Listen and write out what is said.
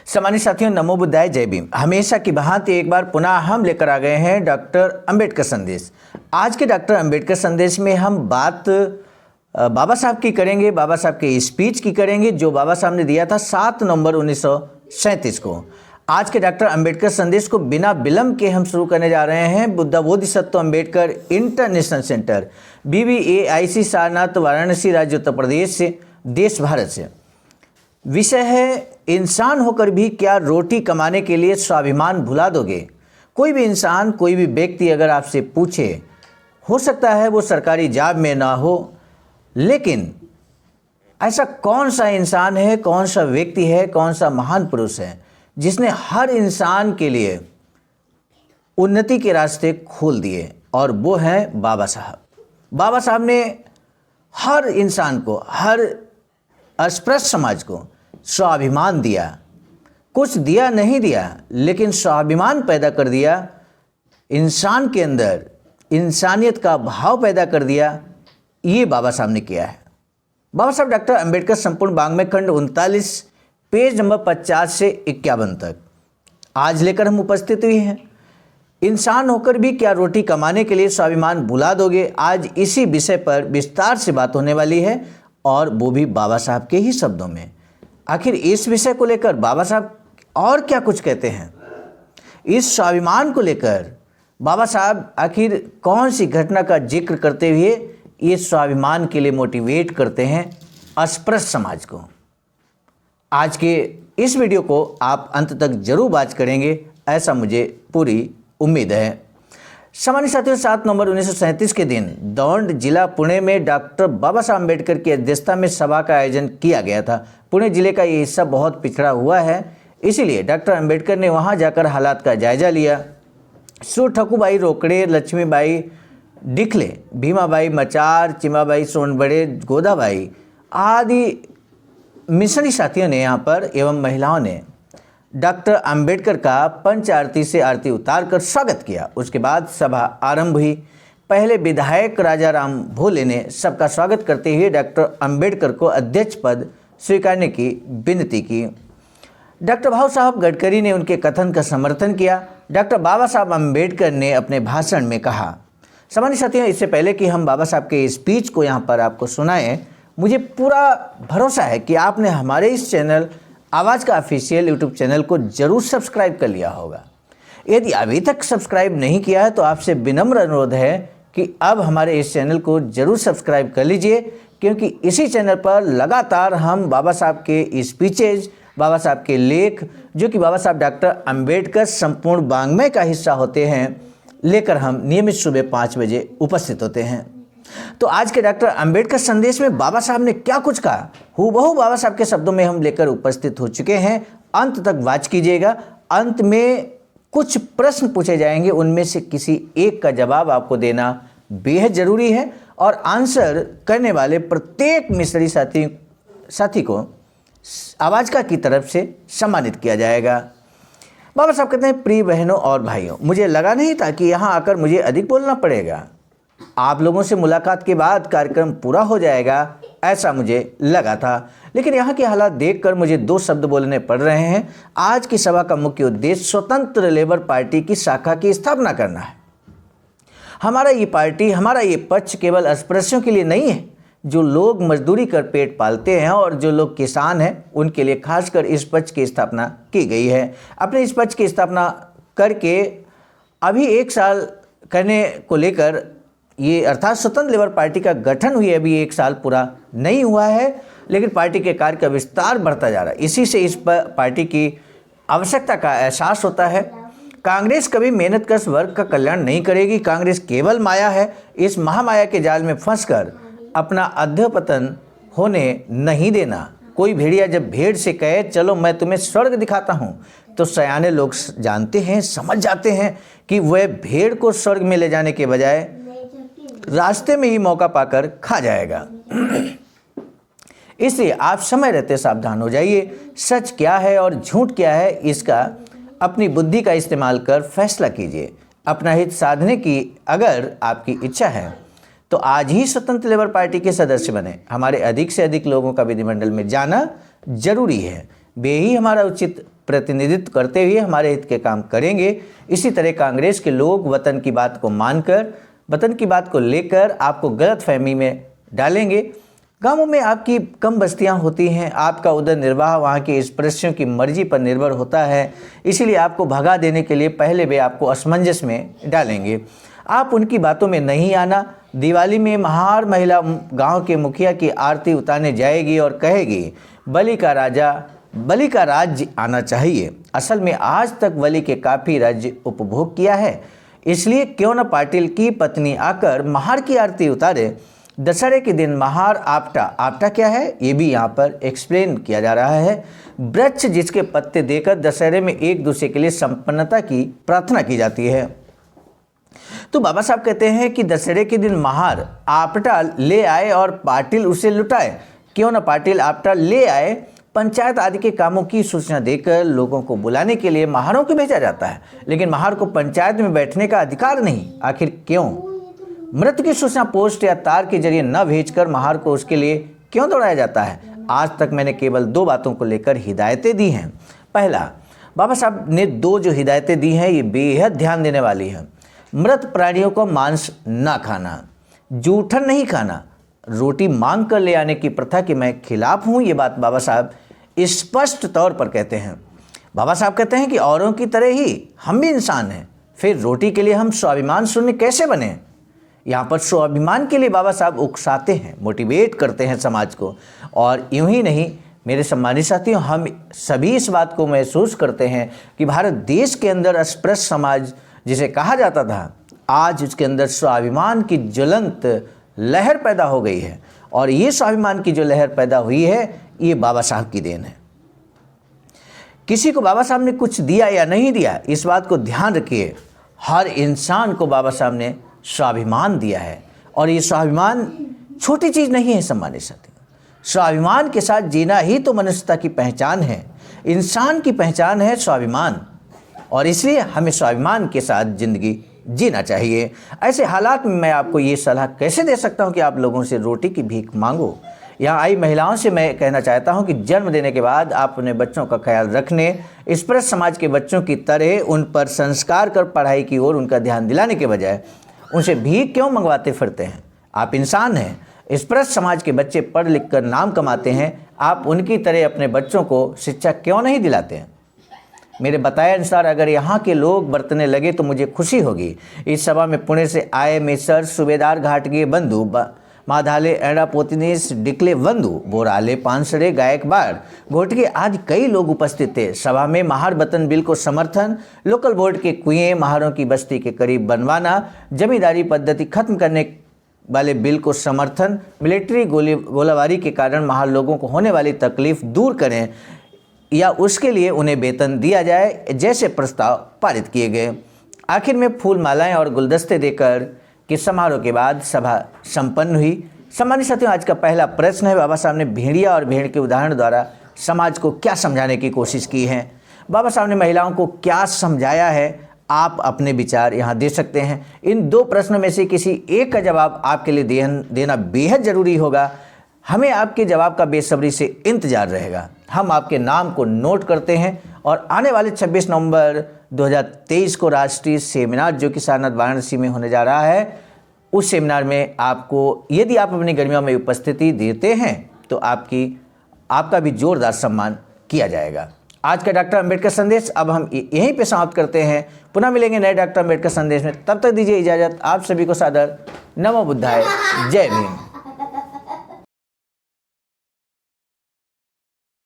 सम्मानित साथियों, नमो बुद्धाय, जय भीम। हमेशा की भांति एक बार पुनः हम लेकर आ गए हैं डॉक्टर अंबेडकर संदेश। आज के डॉक्टर अंबेडकर संदेश में हम बात बाबा साहब की करेंगे, बाबा साहब के स्पीच की करेंगे जो बाबा साहब ने दिया था 7 नवंबर 1937 को। आज के डॉक्टर अंबेडकर संदेश को बिना विलंब के हम शुरू करने जा रहे हैं Buddha Bodhisattva Ambedkar international centre, BBAIC, Sarnath, Varanasi, राज्य उत्तर प्रदेश से, देश भारत से। विषय है, इंसान होकर भी क्या रोटी कमाने के लिए स्वाभिमान भुला दोगे। कोई भी इंसान, कोई भी व्यक्ति अगर आपसे पूछे, हो सकता है वो सरकारी जॉब में ना हो, लेकिन ऐसा कौन सा इंसान है, कौन सा व्यक्ति है, कौन सा महान पुरुष है जिसने हर इंसान के लिए उन्नति के रास्ते खोल दिए, और वो है बाबा साहब। बाबा साहब ने हर इंसान को, हर अस्पृश्य समाज को स्वाभिमान दिया। कुछ दिया नहीं दिया, लेकिन स्वाभिमान पैदा कर दिया, इंसान के अंदर इंसानियत का भाव पैदा कर दिया। ये बाबा साहब ने किया है। बाबा साहब डॉक्टर अंबेडकर संपूर्ण वाङ्मय खंड 39 पेज नंबर 50 से 51 तक आज लेकर हम उपस्थित हुए हैं। इंसान होकर भी क्या रोटी कमाने के लिए स्वाभिमान भुला दोगे। आज इसी विषय पर विस्तार से बात होने वाली है, और वो भी बाबा साहब के ही शब्दों में। आखिर इस विषय को लेकर बाबा साहब और क्या कुछ कहते हैं, इस स्वाभिमान को लेकर बाबा साहब आखिर कौन सी घटना का जिक्र करते हुए ये स्वाभिमान के लिए मोटिवेट करते हैं अस्पृश्य समाज को। आज के इस वीडियो को आप अंत तक जरूर वॉच करेंगे, ऐसा मुझे पूरी उम्मीद है। सम्मानित साथियों, 7 नवंबर 1937 के दिन दौंड जिला पुणे में डॉक्टर बाबा साहब अम्बेडकर की अध्यक्षता में सभा का आयोजन किया गया था। पुणे जिले का ये हिस्सा बहुत पिछड़ा हुआ है, इसीलिए डॉक्टर अम्बेडकर ने वहां जाकर हालात का जायजा लिया। सुर ठकुबाई रोकड़े, लक्ष्मीबाई डिखले, भीमाबाई मचार, चिमाबाई सोनबड़े, गोदाबाई आदि मिशनरी साथियों ने यहाँ पर एवं महिलाओं ने डॉक्टर अंबेडकर का पंच आरती से आरती उतारकर स्वागत किया। उसके बाद सभा आरंभ हुई। पहले विधायक राजा राम भोले ने सबका स्वागत करते हुए डॉक्टर अंबेडकर को अध्यक्ष पद स्वीकारने की विनती की। डॉक्टर भाऊ साहब गडकरी ने उनके कथन का समर्थन किया। डॉक्टर बाबा साहब अंबेडकर ने अपने भाषण में कहा। सामान्य साथियों, इससे पहले कि हम बाबा साहब के स्पीच को यहाँ पर आपको सुनाएं, मुझे पूरा भरोसा है कि आपने हमारे इस चैनल आवाज़ का ऑफिशियल यूट्यूब चैनल को जरूर सब्सक्राइब कर लिया होगा। यदि अभी तक सब्सक्राइब नहीं किया है तो आपसे विनम्र अनुरोध है कि अब हमारे इस चैनल को जरूर सब्सक्राइब कर लीजिए, क्योंकि इसी चैनल पर लगातार हम बाबा साहब के स्पीचेज, बाबा साहब के लेख, जो कि बाबा साहब डॉक्टर अंबेडकर संपूर्ण वाङ्मय का हिस्सा होते हैं, लेकर हम नियमित सुबह 5 बजे उपस्थित होते हैं। तो आज के डॉक्टर अंबेडकर संदेश में बाबा साहब ने क्या कुछ कहा, हूबहू बाबा साहब के शब्दों में हम लेकर उपस्थित हो चुके हैं। अंत तक वॉच कीजिएगा। अंत में कुछ प्रश्न पूछे जाएंगे, उनमें से किसी एक का जवाब आपको देना बेहद जरूरी है, और आंसर करने वाले प्रत्येक मिशनरी साथी को आवाज़ का की तरफ से सम्मानित किया जाएगा। बाबा साहब कहते हैं, प्रिय बहनों और भाइयों, मुझे लगा नहीं था कि यहाँ आकर मुझे अधिक बोलना पड़ेगा। आप लोगों से मुलाकात के बाद कार्यक्रम पूरा हो जाएगा, ऐसा मुझे लगा था, लेकिन यहाँ के हालात देखकर मुझे 2 शब्द बोलने पड़ रहे हैं। आज की सभा का मुख्य उद्देश्य स्वतंत्र लेबर पार्टी की शाखा की स्थापना करना है। हमारा ये पार्टी, हमारा ये पक्ष केवल अस्पृश्यों के लिए नहीं है। जो लोग मजदूरी कर पेट पालते हैं और जो लोग किसान हैं, उनके लिए खासकर इस पक्ष की स्थापना की गई है। अपने इस पक्ष की स्थापना करके अभी 1 साल करने को लेकर ये, अर्थात स्वतंत्र लेबर पार्टी का गठन हुई अभी 1 साल पूरा नहीं हुआ है, लेकिन पार्टी के कार्य का विस्तार बढ़ता जा रहा है। इसी से इस पार्टी की आवश्यकता का एहसास होता है। कांग्रेस कभी मेहनतकश वर्ग का कल्याण नहीं करेगी। कांग्रेस केवल माया है। इस महामाया के जाल में फंसकर अपना अधःपतन होने नहीं देना। कोई भेड़िया जब भेड़ से कहे चलो मैं तुम्हें स्वर्ग दिखाता हूँ, तो सयाने लोग जानते हैं, समझ जाते हैं कि वह भेड़ को स्वर्ग में ले जाने के बजाय रास्ते में ही मौका पाकर खा जाएगा। इसलिए आप समय रहते सावधान हो जाइए। सच क्या है और झूठ क्या है, इसका अपनी बुद्धि का इस्तेमाल कर फैसला कीजिए। अपना हित साधने की अगर आपकी इच्छा है तो आज ही स्वतंत्र लेबर पार्टी के सदस्य बने। हमारे अधिक से अधिक लोगों का विधिमंडल में जाना जरूरी है। वे ही हमारा उचित प्रतिनिधित्व करते हुए हमारे हित के काम करेंगे। इसी तरह कांग्रेस के लोग वतन की बात को मानकर, वतन की बात को लेकर आपको गलत फहमी में डालेंगे। गांवों में आपकी कम बस्तियां होती हैं, आपका उदर निर्वाह वहां के स्पर्शियों की मर्जी पर निर्भर होता है, इसीलिए आपको भगा देने के लिए पहले वे आपको असमंजस में डालेंगे। आप उनकी बातों में नहीं आना। दिवाली में महार महिला गांव के मुखिया की आरती उतारने जाएगी और कहेगी बलि का राज्य आना चाहिए। असल में आज तक बलि के काफ़ी राज्य उपभोग किया है, इसलिए क्यों न पाटिल की पत्नी आकर महार की आरती उतारे। दशहरे के दिन महार आपटा क्या है ये भी यहाँ पर एक्सप्लेन किया जा रहा है। वृक्ष जिसके पत्ते देकर दशहरे में एक दूसरे के लिए संपन्नता की प्रार्थना की जाती है। तो बाबा साहब कहते हैं कि दशहरे के दिन महार आपटा ले आए और पाटिल उसे लुटाए। क्यों न पाटिल आपटा ले आए। पंचायत आदि के कामों की सूचना देकर लोगों को बुलाने के लिए महारों को भेजा जाता है, लेकिन महार को पंचायत में बैठने का अधिकार नहीं। आखिर क्यों? मृत्यु की सूचना पोस्ट या तार के जरिए न भेजकर महार को उसके लिए क्यों दौड़ाया जाता है? आज तक मैंने केवल 2 बातों को लेकर हिदायतें दी हैं। पहला, बाबा साहब ने 2 जो हिदायतें दी हैं ये बेहद ध्यान देने वाली हैं। मृत प्राणियों को मांस न खाना, जूठन नहीं खाना, रोटी मांग कर ले आने की प्रथा की मैं खिलाफ हूँ। ये बात बाबा साहब स्पष्ट तौर पर कहते हैं। बाबा साहब कहते हैं कि औरों की तरह ही हम भी इंसान हैं, फिर रोटी के लिए हम स्वाभिमान शून्य कैसे बने? यहाँ पर स्वाभिमान के लिए बाबा साहब उकसाते हैं, मोटिवेट करते हैं समाज को। और यूं ही नहीं मेरे सम्मानित साथियों, हम सभी इस बात को महसूस करते हैं कि भारत देश के अंदर अस्पृश्य समाज जिसे कहा जाता था, आज उसके अंदर स्वाभिमान की ज्वलंत लहर पैदा हो गई है। और ये स्वाभिमान की जो लहर पैदा हुई है ये बाबा साहब की देन है। किसी को बाबा साहब ने कुछ दिया या नहीं दिया इस बात को ध्यान रखिए, हर इंसान को बाबा साहब ने स्वाभिमान दिया है। और ये स्वाभिमान छोटी चीज़ नहीं है सम्मानित साथियों। स्वाभिमान के साथ जीना ही तो मनुष्यता की पहचान है, इंसान की पहचान है स्वाभिमान। और इसलिए हमें स्वाभिमान के साथ ज़िंदगी जीना चाहिए। ऐसे हालात में मैं आपको ये सलाह कैसे दे सकता हूँ कि आप लोगों से रोटी की भीख मांगो। यहाँ आई महिलाओं से मैं कहना चाहता हूँ कि जन्म देने के बाद आप अपने बच्चों का ख्याल रखने, स्पर्श समाज के बच्चों की तरह उन पर संस्कार कर पढ़ाई की ओर उनका ध्यान दिलाने के बजाय उनसे भीख क्यों मंगवाते फिरते हैं? आप इंसान हैं। स्पर्श समाज के बच्चे पढ़ लिख कर नाम कमाते हैं, आप उनकी तरह अपने बच्चों को शिक्षा क्यों नहीं दिलाते हैं? मेरे बताए अनुसार अगर यहाँ के लोग बरतने लगे तो मुझे खुशी होगी। इस सभा में पुणे से आए मेसर सूबेदार घाटगे बंधु, माधाले एड़ा पोतिनीस डिकले बंधु, बोराले पानसरे गायकवाड़ घोटगे आदि कई लोग उपस्थित थे। सभा में महार बतन बिल को समर्थन, लोकल बोर्ड के कुएं महारों की बस्ती के करीब बनवाना, जमींदारी पद्धति खत्म करने वाले बिल को समर्थन, मिलिट्री गोलाबारी के कारण महार लोगों को होने वाली तकलीफ दूर करें या उसके लिए उन्हें वेतन दिया जाए जैसे प्रस्ताव पारित किए गए। आखिर में फूल मालाएं और गुलदस्ते देकर कि समारोह के बाद सभा संपन्न हुई। सम्मानित साथियों, आज का पहला प्रश्न है, बाबा साहब ने भेड़िया और भेड़ के उदाहरण द्वारा समाज को क्या समझाने की कोशिश की है? बाबा साहब ने महिलाओं को क्या समझाया है? आप अपने विचार यहाँ दे सकते हैं। इन 2 प्रश्नों में से किसी एक का जवाब आपके लिए देना बेहद ज़रूरी होगा। हमें आपके जवाब का बेसब्री से इंतजार रहेगा। हम आपके नाम को नोट करते हैं और आने वाले 26 नवंबर 2023 को राष्ट्रीय सेमिनार जो कि सारनाथ वाराणसी में होने जा रहा है, उस सेमिनार में आपको, यदि आप अपनी गर्मियों में उपस्थिति देते हैं तो आपका भी जोरदार सम्मान किया जाएगा। आज का डॉक्टर अंबेडकर संदेश अब हम यहीं पे समाप्त करते हैं। पुनः मिलेंगे नए डॉक्टर अंबेडकर संदेश में, तब तक दीजिए इजाज़त। आप सभी को सादर नमो बुद्धाय, जय भीम।